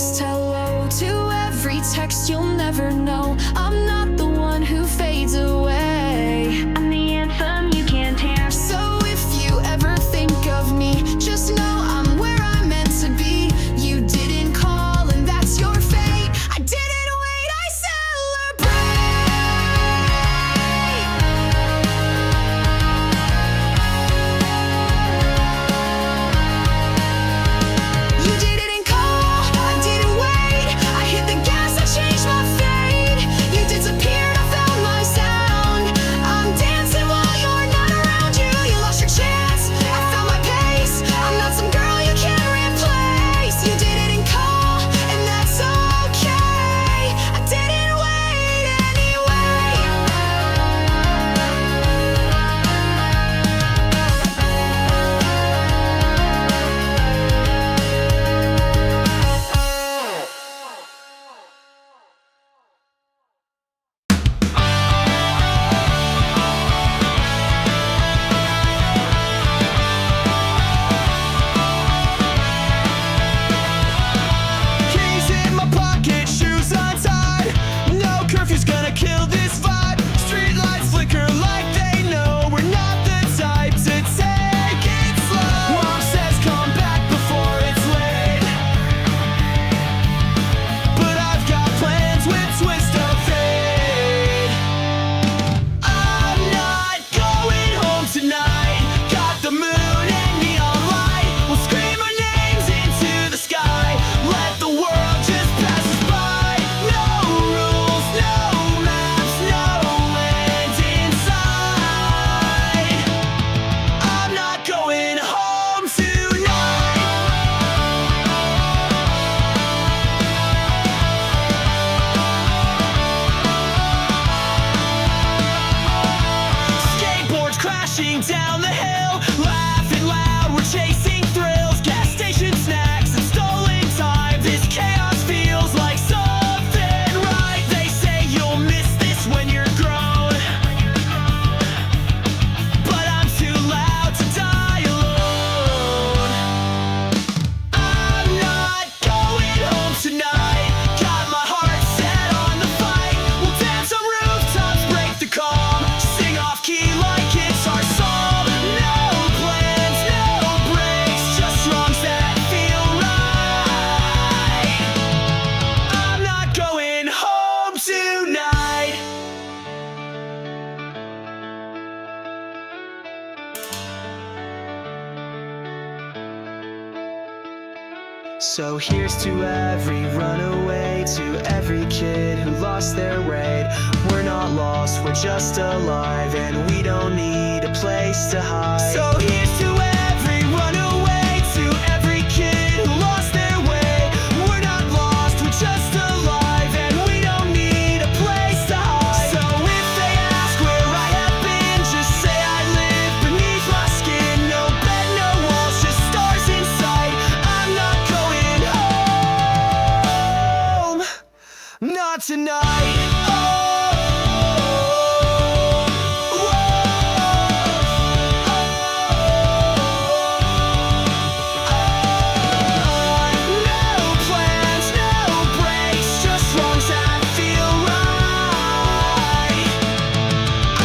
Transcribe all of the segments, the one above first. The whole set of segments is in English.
just hello to every text you'll never know. I'm not the one who fades away. I'm the anthem you can't hear. So if you ever think of me, just know I'm where I'm meant to be. You didn't call and that's your fate. I didn't wait, I celebrate. You didn't call, I didn't wait. I hit the gas, I changed my fate. You disappeared, I found my sound. I'm dancing while you're not around. You lost your chance, I found my pace. I'm not some girl you can't replace. You didn't call, and that's okay. I didn't wait anyway. Keys in my pocket, shoes untied. No curfew's gonna kill this vibe. Streetlights flicker like they know we're not the type to take it slow. Mom says come back before it's late, but I've got plans with twist of fate. I'm not going home tonight. Got the moon and neon light. We'll scream our names into the sky. Let the world just pass us by. No rules, no maps, no land inside. I'm not going home tonight. Skateboards crashing down the hill, laughing loud, we're chasing thrills. Gas station snacks and stolen time. This chaos feels like something right. They say you'll miss this when you're grown, but I'm too loud to die alone. I'm not going home tonight. Got my heart set on the fight. We'll dance on rooftops, break the calm. Sing off key like it's our song. No plans, no breaks, just wrongs that feel right. I'm not going home tonight. So here's to every runaway, to every kid who lost their way. We're not lost, we're just alive, and we don't need a place to hide. So here's to every runaway, to every kid who lost their way. We're not lost, we're just alive, and we don't need a place to hide. So if they ask where I have been, just say I live beneath my skin. No bed, no walls, just stars in sight. I'm not going home, not tonight. No plans, no breaks, just wrongs that feel right.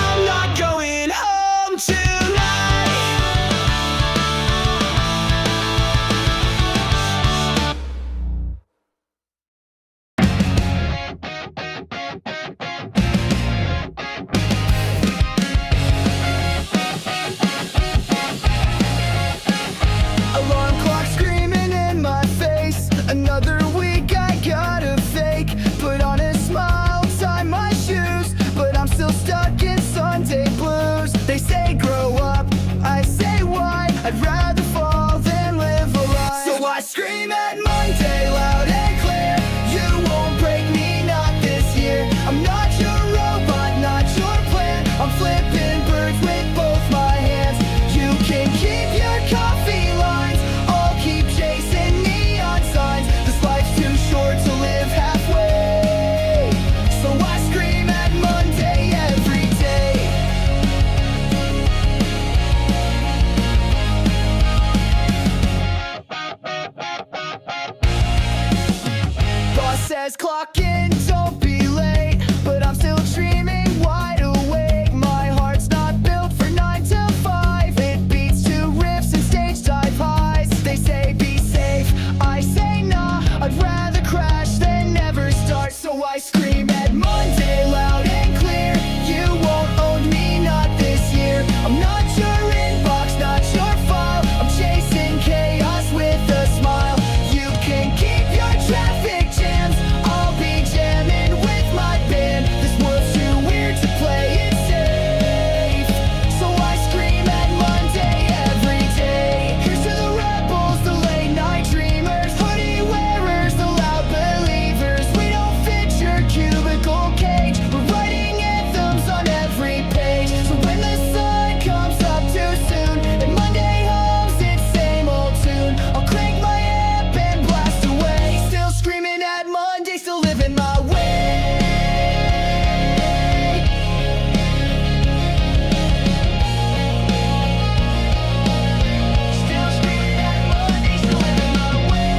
I'm not going home tonight. says clock in, don't be late, but I'm still dreaming wide awake. My heart's not built for 9 to 5. It beats to riffs and stage dive highs. They say be safe, I say nah. I'd rather crash than never start, so I scream at Monday loud and clear. You won't own me, not this year. I'm not your inbox, not your file. I'm chasing chaos with a smile. You can keep your traffic jams. I'll be jamming with my band. This world's too weird to play it safe, so I scream at Monday every day. Here's to the rebels, the late night dreamers, hoodie wearers, the loud believers. We don't fit your cubicle cage. We're writing anthems on every page. So when the sun comes up too soon and Monday hums its same old tune, I'll crank my amp and blast away. Still screaming at Monday, still living my way. Still screaming at Monday, still living my way.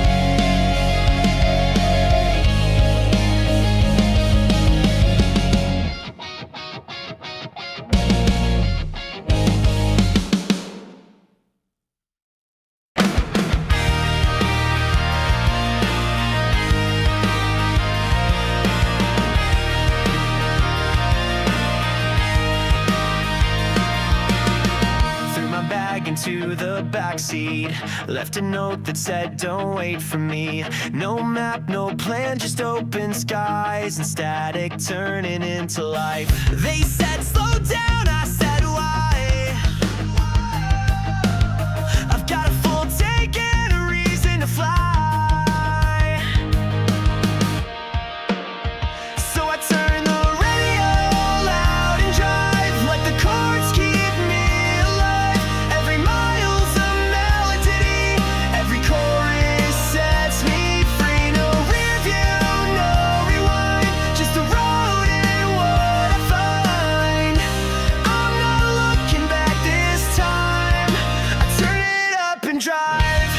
Threw my bag into the backseat, left a note that said don't wait for me. No map, no plan, just open skies and static turning into life. They said slow down, I said why? I've got a full tank and a reason to fly. So I turn the radio loud and drive, let the chords keep me alive. Every mile's a melody, every chorus sets me free. No rear view, no rewind, just the road and what I find. I'm not looking back this time, I turn it up and drive.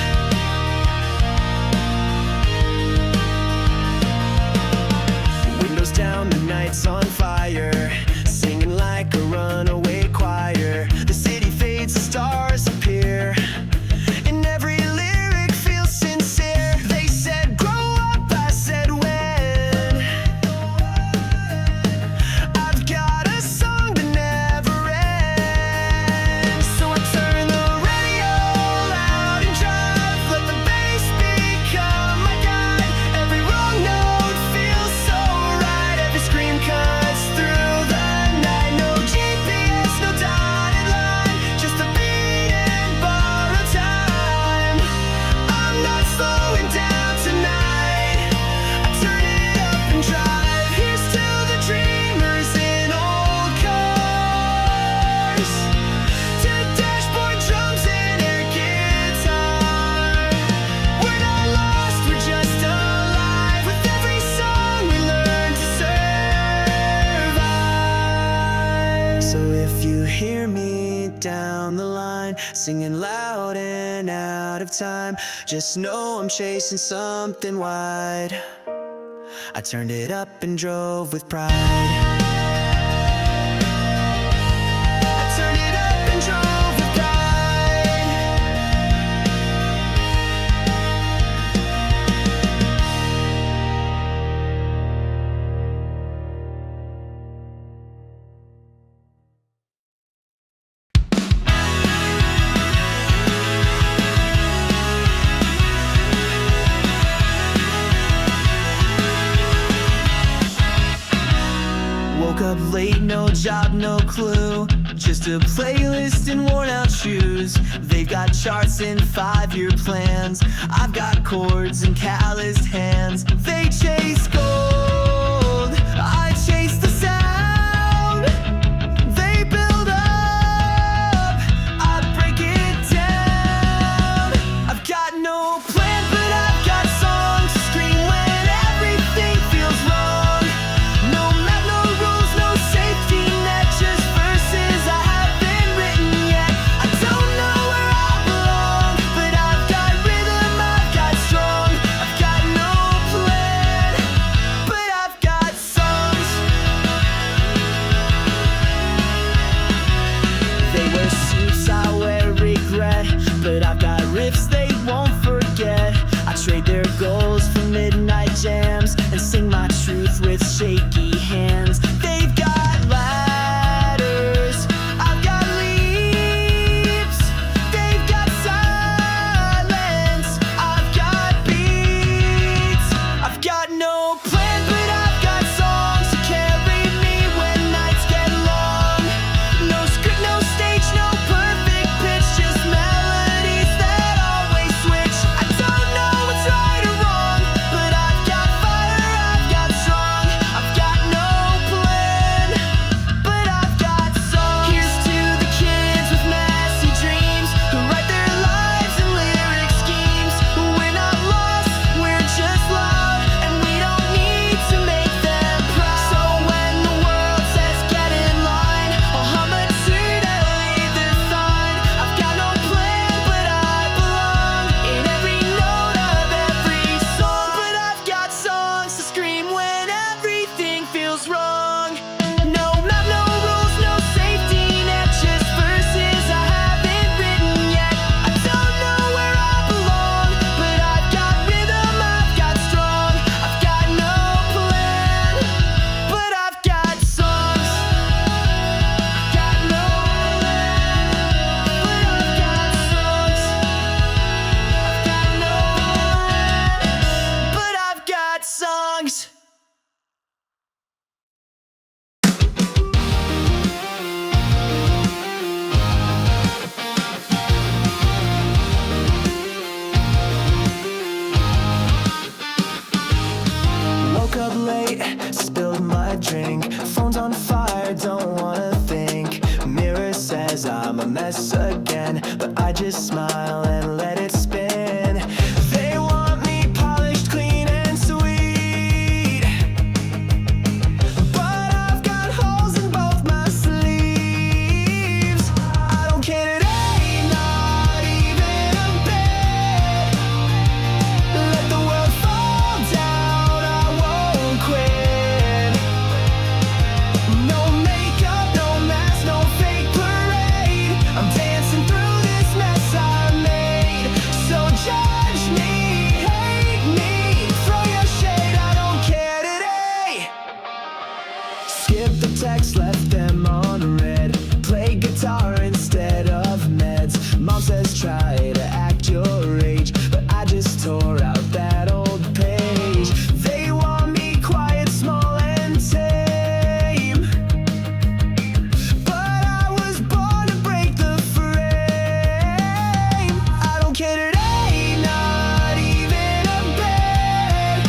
Windows down, the night's on fire, singing like a runaway choir. The city fades, the stars appear, and every lyric feels sincere. They said grow up, I said when. I've got a song that never ends. So I turn the radio loud and drive, let the bass become my guide. Every wrong note feels so right, every scream cuts through the night. No GPS, no dotted line, just a beat and borrowed time. I'm not slowing down tonight, I turn it up and drive. Here's to the dreamers in old cars, to dashboard drums and air guitar. We're not lost, we're just alive, with every song we learn to survive. So if you hear me down the line, singing loud and out of time, just know I'm chasing something wide. I turned it up and drove with pride. I turned it up and drove with pride. Woke up late, no job, no clue, just a playlist and worn out shoes. They've got charts and 5-year plans, I've got chords and calloused hands. They chase gold, I chase the sound. They build up, I break it down. I've got no plan, but I've got songs to scream when everything feels wrong. No map, no rules, no safety net, just verses I haven't written yet. I don't know where I belong, but I've got rhythm, I've got strong. I've got no plan, late, spilled my drink. Phone's on fire, don't wanna think. Mirror says I'm a mess again, but I just smile and let it spin. They want me polished, clean and sweet, but I've got holes in both my sleeves. I don't care today, not even a bit. Let the world fall down, I won't quit. No makeup, no mask, no fake parade. I'm dancing through this mess I made. So judge me, hate me, throw your shade, I don't care today. Skip the text, left them on red. Play guitar instead of meds. Mom says try to act your age, but I just tore out that old page. They want me quiet, small and tame, but I was born to break the frame. I don't care today, not even a bit.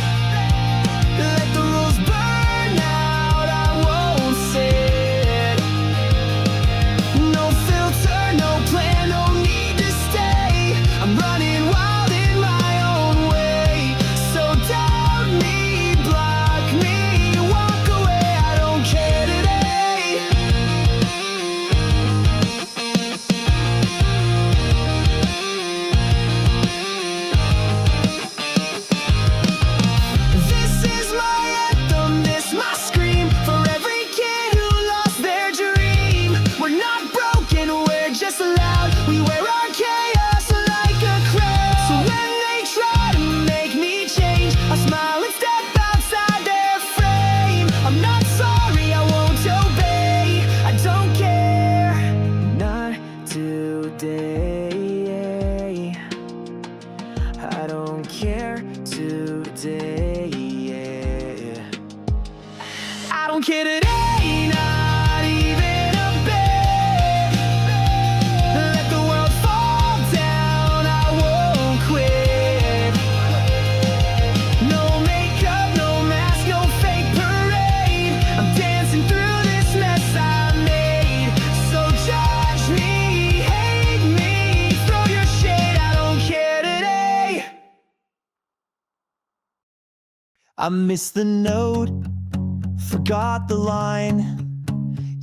Let the rules burn out, I won't sit. No filter, no plan, no need to stay. I'm running wild in my own way. So doubt me, block me, walk away, I don't care today. This is my anthem, this my scream for every kid who lost their dream. We're not broken, we're just loud. We wear our chaos like a crown. So when they try to make me change, I smile and step outside their frame. I'm not sorry, I won't obey. I don't care, not today. I don't care today. I don't care today, not even a bit. Let the world fall down, I won't quit. No makeup, no mask, no fake parade. I'm dancing through this mess I made. So judge me, hate me, throw your shade, I don't care today. I missed the note, forgot the line.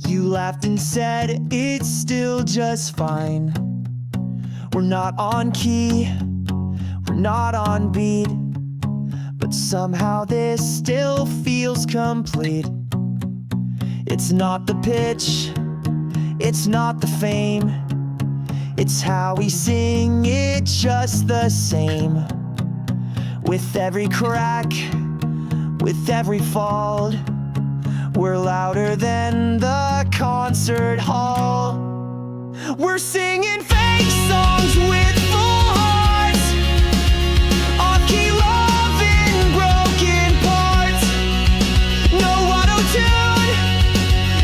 You laughed and said it's still just fine. We're not on key, we're not on beat, but somehow this still feels complete. It's not the pitch, it's not the fame, it's how we sing it just the same. With every crack, with every fault, we're louder than the concert hall. We're singing fake songs with full hearts, off-key love in broken parts. No auto-tune,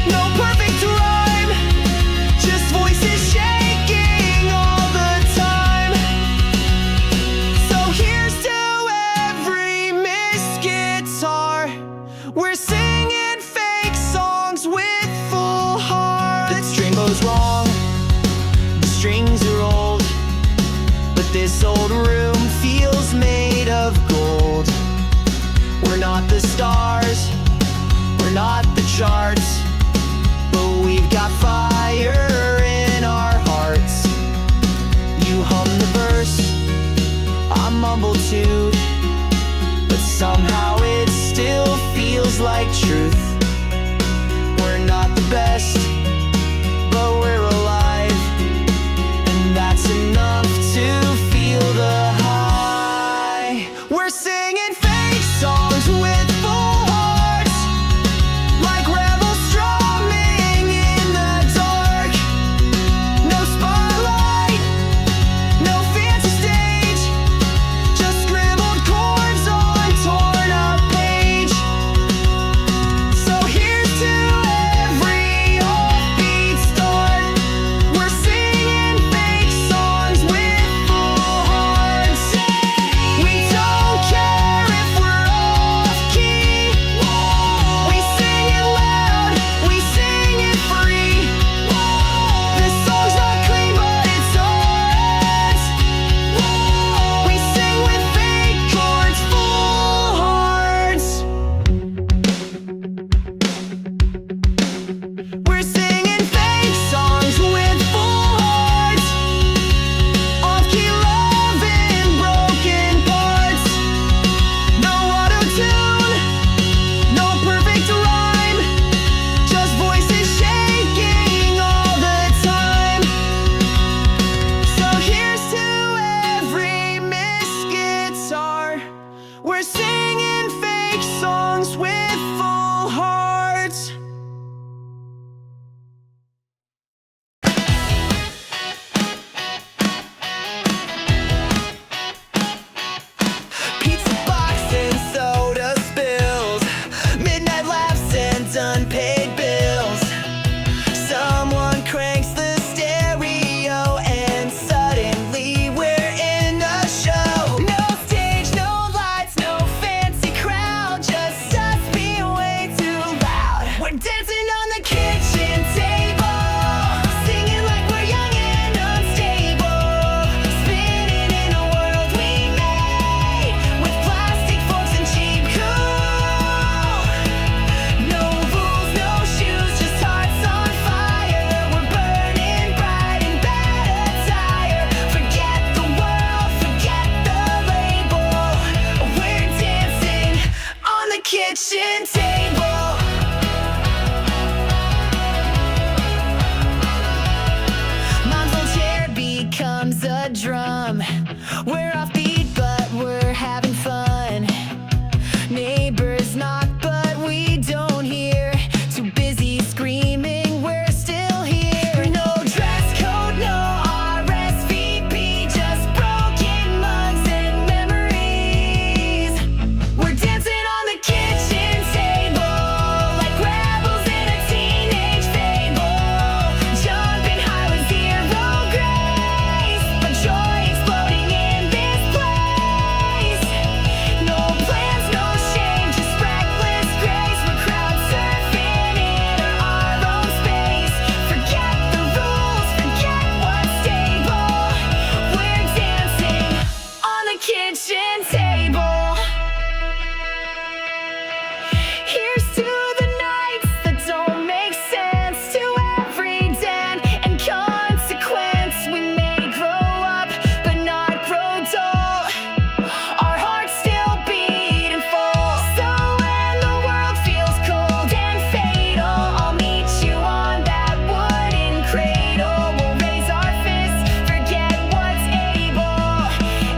no perfect rhyme, just voices shaking all the time. So here's to every missed guitar. We're singing fake songs with full hearts. The string goes wrong, the strings are old, but this old room feels made of gold. We're not the stars, we're not the charts, but we've got fire in our hearts. You hum the verse, I mumble too, but somehow it still feels like truth. We're not the best, but we're alive, and that's enough to feel the high. We're singing fake songs with full hearts, like rebel strong. singing fake songs with full hearts. Pizza box and soda spills, midnight laughs and unpaid bills. Someone cranks the stereo and suddenly we're in a show. No stage, no lights, no fancy crowd, just us being way too loud. We're dancing on the kitchen table, singing like we're young and unstable, spinning in a world we made with plastic forks and cheap cool. No rules, no shoes, just hearts on fire. We're burning bright in bad attire. Forget the world, forget the label. We're dancing on the kitchen table. Mom's old chair becomes a drum. We're offbeat, but we're having fun. Neighbors knock, but we don't hear. Too busy screaming, we're still here. No dress code, no RSVP, just broken mugs and memories. We're dancing on the kitchen table like rebels in a teenage fable. Jumping high with zero grace, but joy exploding in this place. No plans, no shame, just reckless grace. We're crowd surfing in our own space. Forget the rules, forget what's stable. We're dancing on the kitchen table. Here's to the nights that don't make sense, to every dent and consequence. We may grow up, but not grow dull. Our hearts still beat in full. So when the world feels cold and fatal, I'll meet you on that wooden cradle. We'll raise our fists, forget what's able,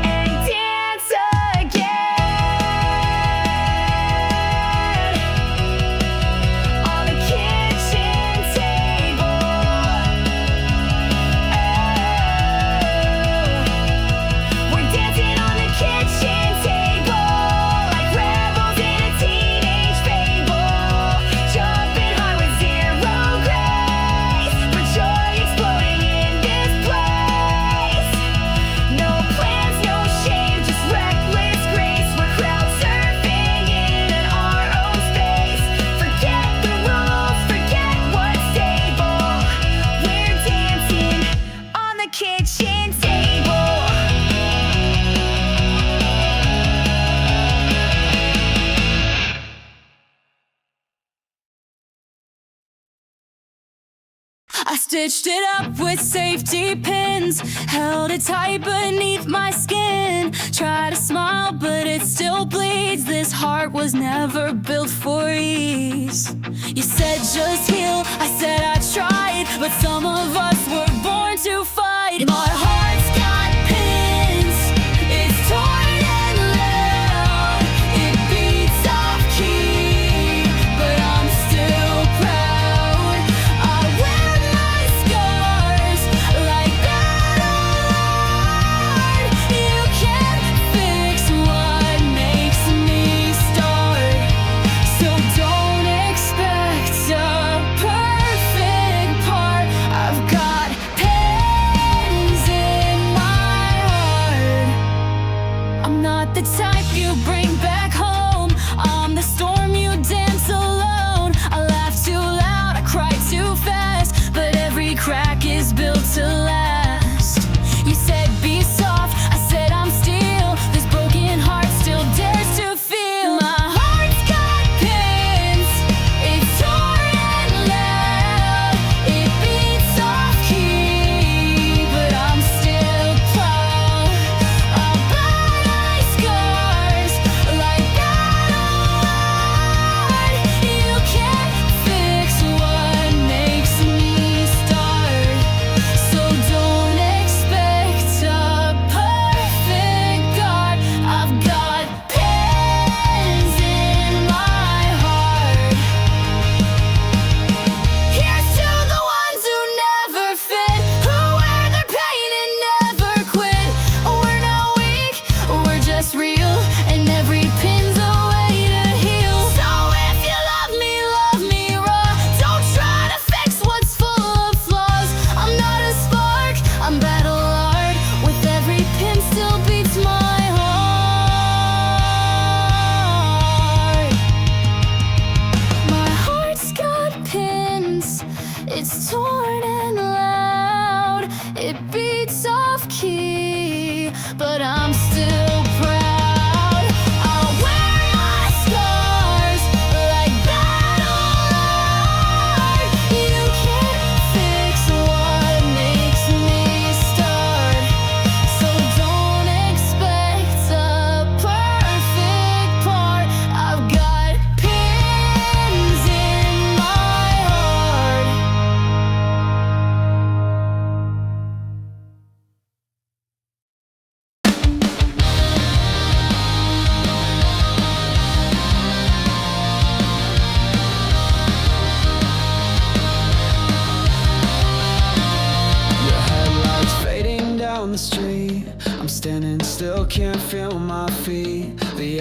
and dance again on the kitchen table. We're dancing on the kitchen table like rebels in a teenage fable. Jumping high with zero grace, but joy exploding in this place. No plans, no shame, just reckless grace. We're crowd surfing in our own space. Forget the rules, forget what's stable. We're dancing on the kitchen table. I stitched it up with safety pins, held it tight beneath my skin. Try to smile, but it still bleeds. This heart was never built for ease. You said just heal, I said I tried, but some of us were born to fight. My heart's got pins, it's torn and loud. It beats off key, but I'm still proud. I wear my scars like battle art. You can't fix what makes me start, so don't expect a perfect part. I've got pens in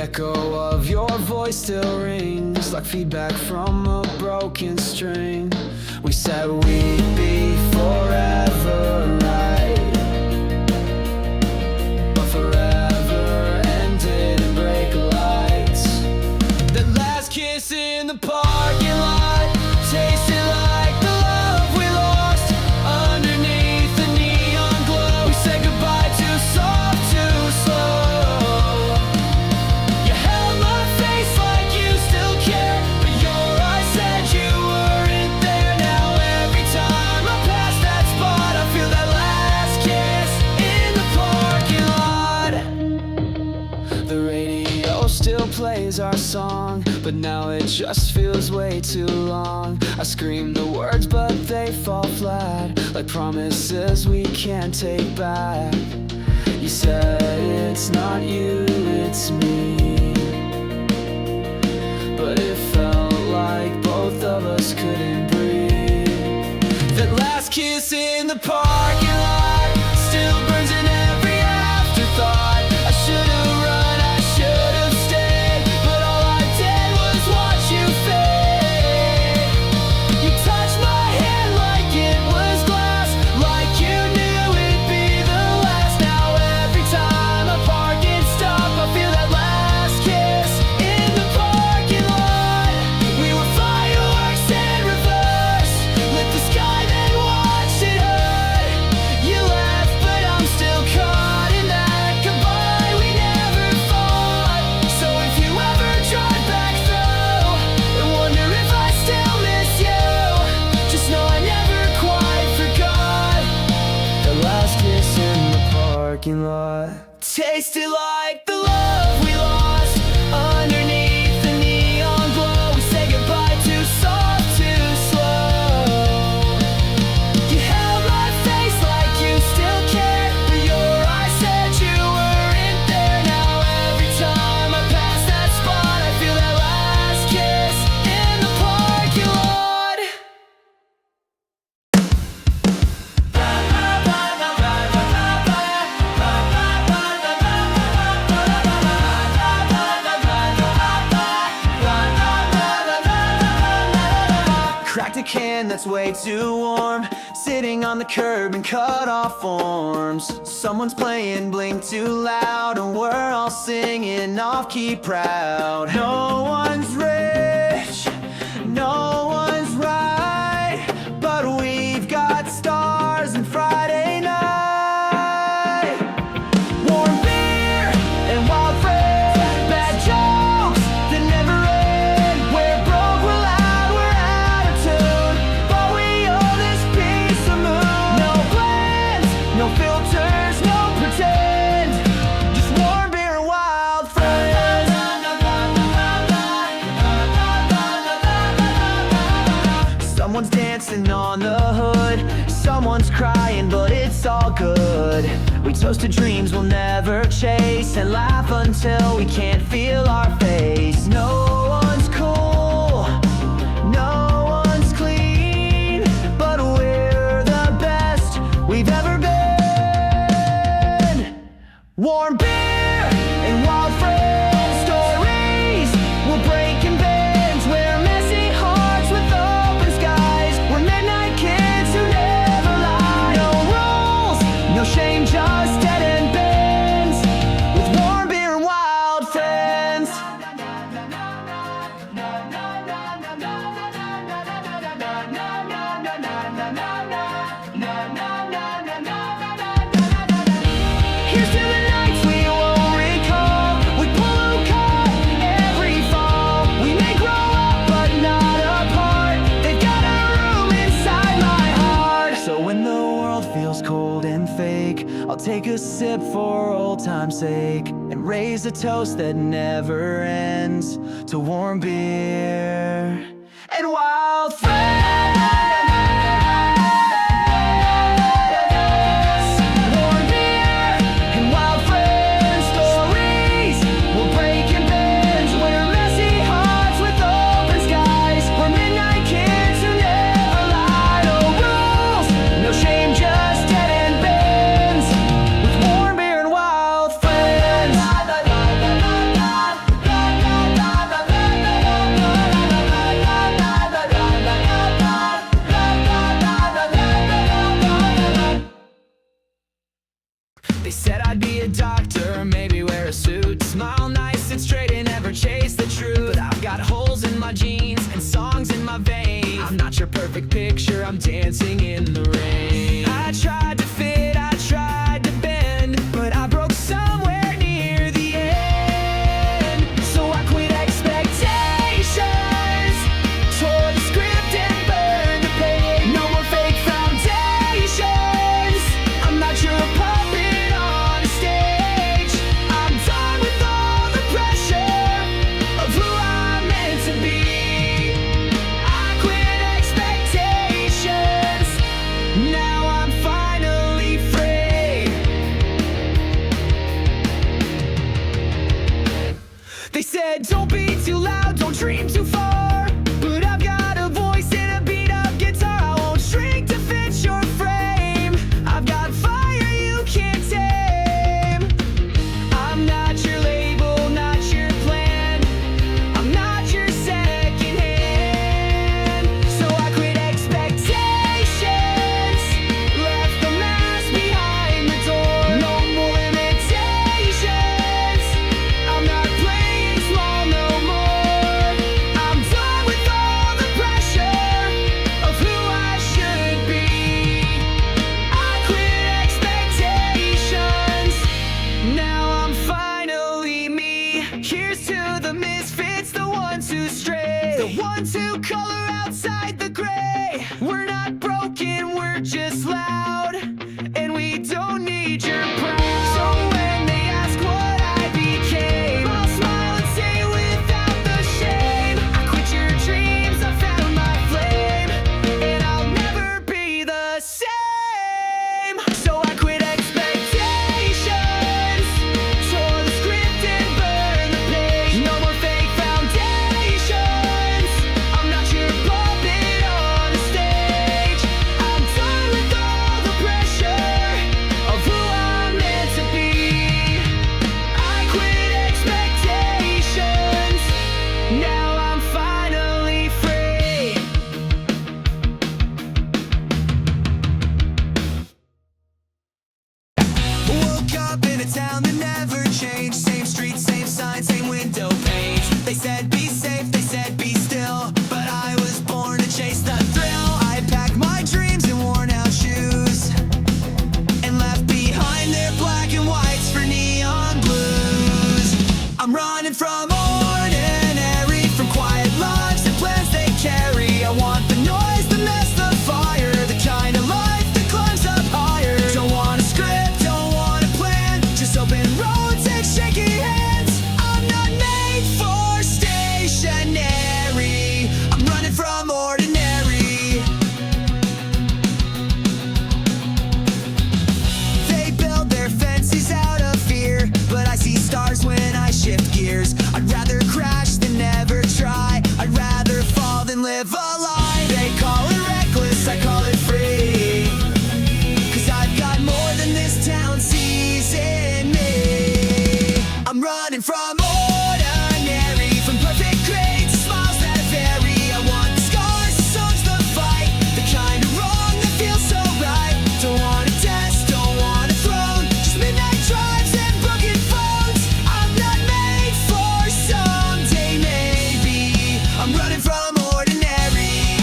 echo of your voice still rings like feedback from a broken string. We said we'd be forever right, but forever ended in break lights. That last kiss in the parking lot tasted like the love we lost underneath the neon glow. We said goodbye too soft, too slow. You held my face like you still cared, but your eyes said you weren't there. Now every time I pass that spot, I feel that last kiss in the parking lot. The radio still plays our song, but now it just feels way too long. I scream the words, but they fall flat, like promises we can't take back. You said it's not you, it's me, but it felt like both of us couldn't breathe. That last kiss in the parking lot still burns in every afterthought. I should've run, I should've stayed, but all I did was watch you fade. You touched my hand like it was glass, like you knew it'd be the last. Now every time I park and stop, I feel that last kiss in the parking lot. We were fireworks in reverse, lit the sky then watched it hurt. You left, but I'm still caught in that goodbye we never fought. So if you ever drive back through and wonder if I still miss you, just know I never quite forgot the last kiss in the parking lot. Tasted like the love we lost underneath the neon glow. We say goodbye too soft, too slow. You held my face like you still cared, but your eyes said you weren't there. Now every time I pass that spot, I feel that last kiss in the parking lot. Cracked a can that's way too warm, sitting on the curb in cut off forms. Someone's playing Blink too loud, and we're all singing off key proud. No one's rich, no one's right, but we've got stars and Friday night. Warm beer and wild friends, bad jokes that never end. We're broke, we're loud, we're out of tune, but we owe this piece of moon. No plans, no filters, no pretend, just warm beer and wild friends. Someone's dancing on the hood, someone's crying, but it's all good. We toast to dreams we'll never chase and laugh until we can't feel our face. No one's cool, no one's clean, but we're the best we've ever been. Warm beer and wild friends stories, we're breaking bands, we're messy hearts with open skies. We're midnight kids who never lie. No rules, no shame, just dead end bends with warm beer and wild friends. Here's to the nights we won't recall. We pull who caught every fall. We may grow up, but not apart. They've got a room inside my heart. So when the world feels cold and fake, I'll take a sip for old time's sake and raise a toast that never ends to warm beer and wild friends. Warm beer and wild friends stories, we're breaking bands, we're messy hearts with open skies. We're midnight kids who never lie. No rules, no shame, just dead end bends with warm beer and wild friends. I'm dancing in the rain. I tried to fit, I tried to bend, but I broke somewhere near the end. So I quit expectations, tore the script and burned the page. No more fake foundations, I'm not your puppet on a stage. I'm done with all the pressure of who I'm meant to be. I quit expectations, now I'm finally free. They said don't be too loud, don't dream too far, but I've got a voice and a beat up guitar. I won't shrink to fit your frame. I've got fire you can't tame. I'm not your label, not your plan, I'm not your second hand. So I quit expectations, left the mask behind the door. No more limitations, I'm not playing small no more. I'm done with all the pressure of who I should be. I quit expectations, now I'm finally me. Here's to the misfits, the ones who stray, the ones who color outside the gray. We're not broken, we're just loud, and we don't need your pride. So when they ask what I became, I'll smile and say without the shame, I quit your dreams, I found my flame, and I'll never be the same. So I quit expectations, tore the script and burned the page. No more fake foundations, I'm not your puppet on a stage. I'm done with all the pressure of who I'm meant to be. I quit expectations, now I'm finally free. Woke up in a town that never changed. Same streets, same signs, same window panes. They said be safe, they said be still, but I was born to chase the thrill. I packed my dreams in worn out shoes and left behind their black and whites for neon blues. I'm running from ordinary, from quiet lives and plans they carry. I want the noise, the mess, the fire, the kind of life that climbs up higher. Don't want a script, don't want a plan, just open roads and shaky hands. I'm not made for stationary, I'm running from ordinary. They build their fences out of fear, but I see stars when I shift gears. I'd rather crash than never try, I'd rather fall than live a lie. They call it reckless, I call it free, 'cause I've got more than this town sees in me. I'm running from ordinary, from perfect grades to smiles that vary. I want the scars, the songs, the fight, the kind of wrong that feels so right. Don't want a test, don't want a throne, just midnight drives and broken phones. I'm not made for someday maybe, I'm running from ordinary.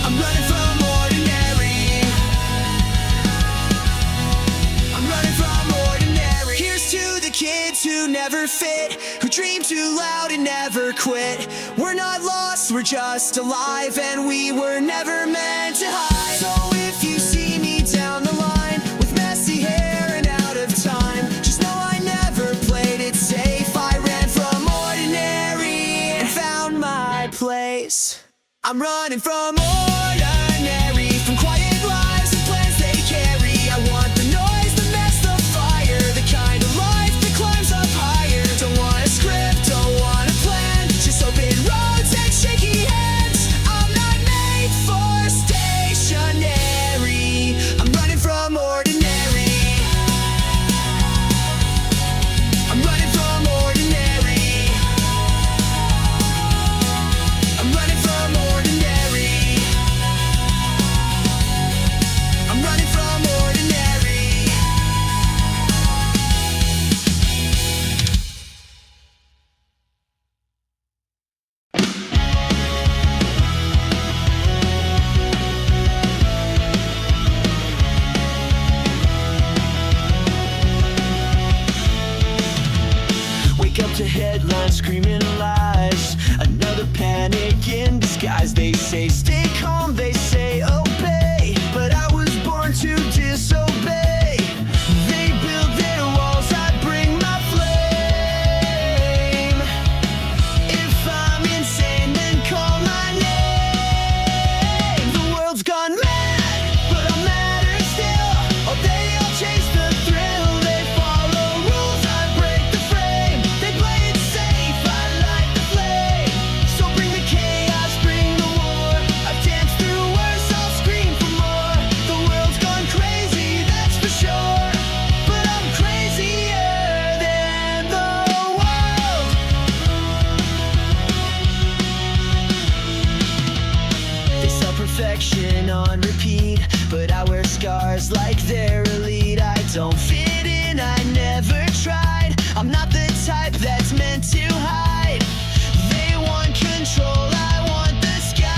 I'm running from ordinary, I'm running from ordinary. Here's to the kids who never fit, who dream too loud and never quit. We're not lost, we're just alive, and we were never meant to hide. So if you see me down the line with messy hair and out of time, just know I never played it safe. I ran from ordinary and found my place. I'm running from ordinary, from quiet lives and plans they carry. I want the noise, the mess, the fire, the kind of life that climbs up higher. Don't want a script, don't want a plan, just open roads and shaky hands. I'm not made for stationary, I'm running from ordinary. I'm running from ordinary, I'm running from ordinary. up to headlines screaming lies. Another panic in disguise. They say stay calm, they say obey, but I was born to disobey. They build their walls, I bring my flame. If I'm insane, then call my name. The world's gone mad, but I'm madder still. Oh, they all chase the thrill. They follow rules, I break the frame. They play it safe, I light the flame. So bring the chaos, bring the war. I've danced through worse, I'll scream for more. The world's gone crazy, that's for sure. But I'm crazier than the world. They sell perfection on repeat, but I wear scars like they're elite. I don't fit in, I never tried. I'm not the type that's meant to hide. They want control, I want the sky.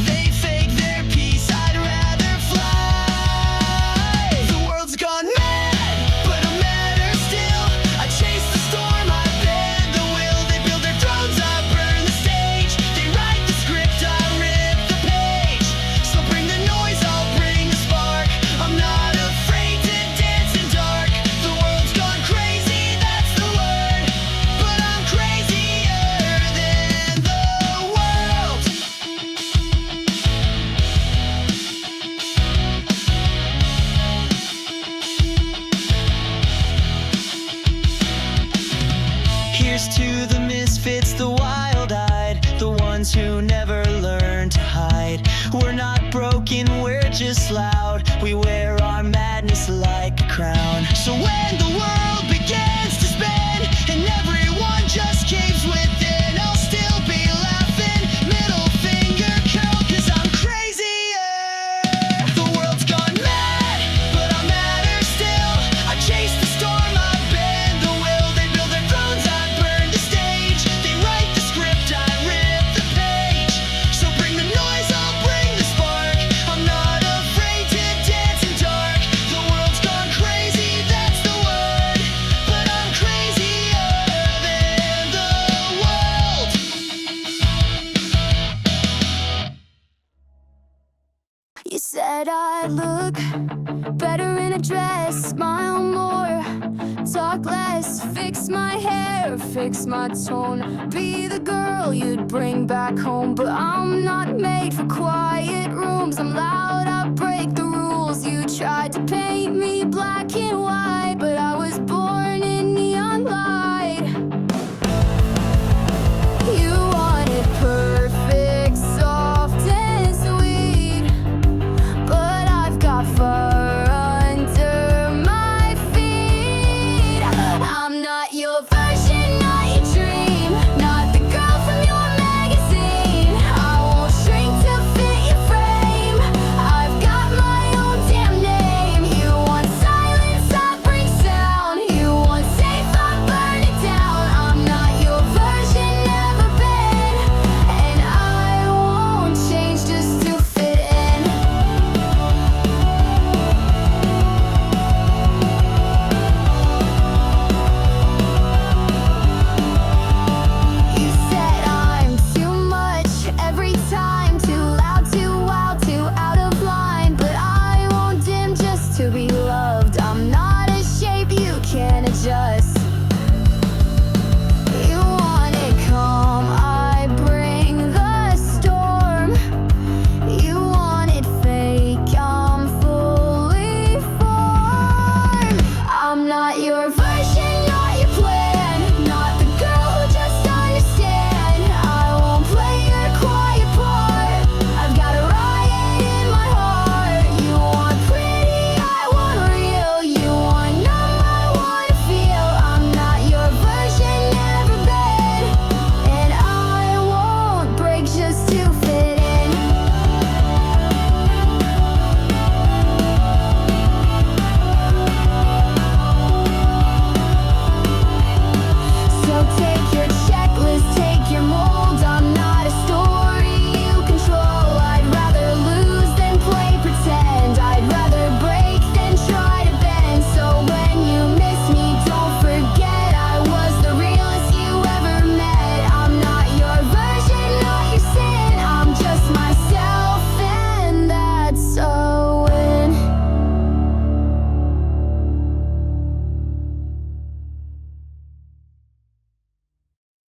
They fake their peace, I'd rather fly. The world's gone mad, but I'm madder still. I chase the storm, I bend the will. They build their thrones, I burn the stage. They write the script, I rip the page. So bring the noise, I'll bring the spark. I'm not afraid to dance in dark. The world's gone crazy, that's the word. But I'm crazier than the world. Here's to the misfits, the wild-eyed, the ones who never learn to hide. We're not broken, we're just loud. We wear our madness like a crown. So when the world begins to spin and everyone just caves within, I'll still be laughing, middle finger curled, 'cause I'm crazier. The world's gone mad, but I'm madder still. I chase the storm, I bend the will. They build their thrones, I burn the stage. They write the script, I rip the page. So bring the noise, I'll bring the spark. I'm not afraid to dance in dark. The world's gone crazy, that's the word. But I'm crazier than the world. You said I'd look better in a dress, smile more, talk less, fix my hair, fix my tone, be the girl you'd bring back home. But I'm not made for quiet rooms, I'm loud, I break the rules. You tried to paint me black and